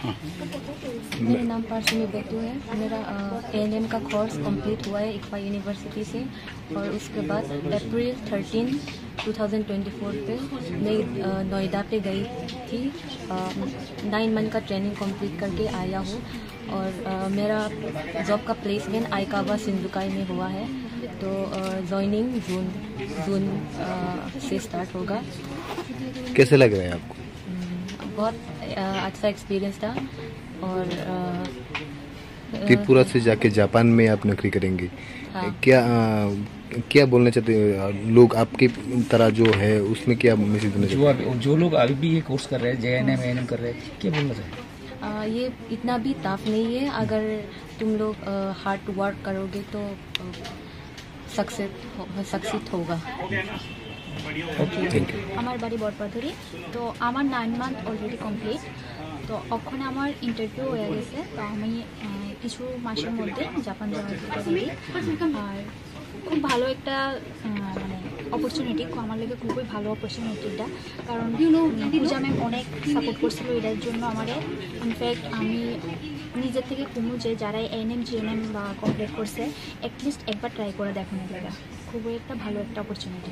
मेरा नाम पार्शिनी बेतू है। मेरा ANM का कोर्स कंप्लीट हुआ है इक्फा यूनिवर्सिटी से, और उसके बाद अप्रैल 13, 2024 पे मैं नोएडा पे गई थी। 9 मंथ का ट्रेनिंग कंप्लीट करके आया हूँ, और मेरा जॉब का प्लेसमेंट आईकावा सिंधुकाई में हुआ है। तो ज्वाइनिंग जून से स्टार्ट होगा। कैसे लग रहा है आपको? बहुत अच्छा एक्सपीरियंस था। और त्रिपुरा से जाके जापान में आप नौकरी करेंगे। हाँ। क्या बोलना चाहते हैं लोग आपकी तरह जो है उसमें, क्या मैसेज देना चाहते हैं? जो लोग अभी भी ये कोर्स कर रहे हैं, JNM ANM कर रहे हैं, क्या बोलना चाहिए? ये इतना भी टफ नहीं है। अगर तुम लोग हार्ड वर्क करोगे तो सक्सेस होगा। আমার বাড়ি বরপাথরি। তো আমার 9 মান্থ অলরেডি কমপ্লিট। তো ওখানে আমার ইন্টারভিউ হয়ে গেছে। তো আমি কিছু মাসের মধ্যে জাপান যাওয়ার রেডি। আর খুব ভালো একটা মানে অপরচুনিটি, আমার লাগে খুবই ভালো অপরচুনিটিটা। কারণ পূজা ম্যাম অনেক সাপোর্ট করছিল এটার জন্য আমারে। ইনফ্যাক্ট আমি নিজের থেকে কুমু যে যারা ANM GNM বা কমপ্লিট করছে অ্যাটলিস্ট একবার ট্রাই করে দেখুন। এটা খুবই একটা ভালো একটা অপরচুনিটি।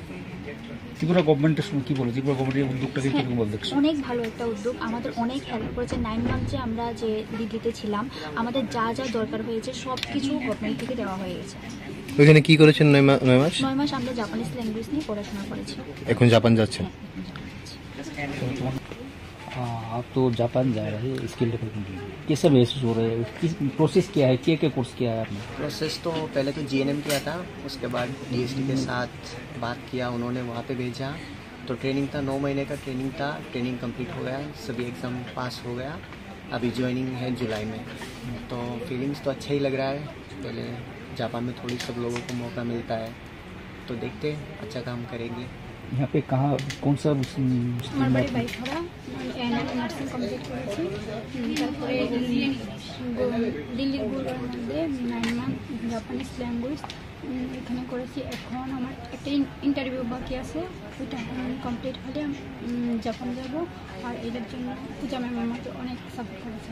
ত্রিপুরা গভর্নমেন্টের সঙ্গে কি বলো? ত্রিপুরা গভর্নমেন্টের উদ্যোগটাকে কিরকম বল দেখছো? অনেক ভালো একটা উদ্যোগ, আমাদের অনেক হেল্প করেছে। 9 মান্থ যে আমরা যে দিল্লিতে ছিলাম, আমাদের যা যা দরকার হয়েছে সব কিছু গভর্নমেন্ট থেকে দেওয়া হয়ে গেছে। ওইখানে কি করেছেন 9 মাস? 9 মাস আমরা জাপানিজ ল্যাঙ্গুয়েজ নিয়ে পড়াশোনা করেছি। এখন জাপান যাচ্ছেন? आप तो जापान जा रहे हैं स्किल डेवलपमेंट के लिए, कैसा महसूस हो रहा है? किस प्रोसेस क्या है, क्या कोर्स किया है आपने? प्रोसेस तो पहले तो GNM किया था, उसके बाद DST के साथ बात किया, उन्होंने वहाँ पे भेजा। तो ट्रेनिंग था, 9 महीने का ट्रेनिंग था। ट्रेनिंग कंप्लीट हो गया, सभी एग्ज़ाम पास हो गया। अभी ज्वाइनिंग है जुलाई में। तो फीलिंग्स तो अच्छा ही लग रहा है। पहले जापान में थोड़ी सब लोगों को मौका मिलता है, तो देखते हैं अच्छा काम करेंगे। यहाँ पे कहाँ कौन सा আমার বাড়ি বাইখরা। ANM নার্সিং কমপ্লিট করেছি। তারপরে দিল্লির গুরগাঁওয়ের মধ্যে 9 মান্থ জাপানিজ ল্যাঙ্গুয়েজ এখানে করেছি। এখন আমার একটা ইন্টারভিউ বাকি আছে, ওইটা কমপ্লিট হলে জাপান যাব। আর এটার জন্য পূজা ম্যাম আমাকে অনেক সাপোর্ট করেছে।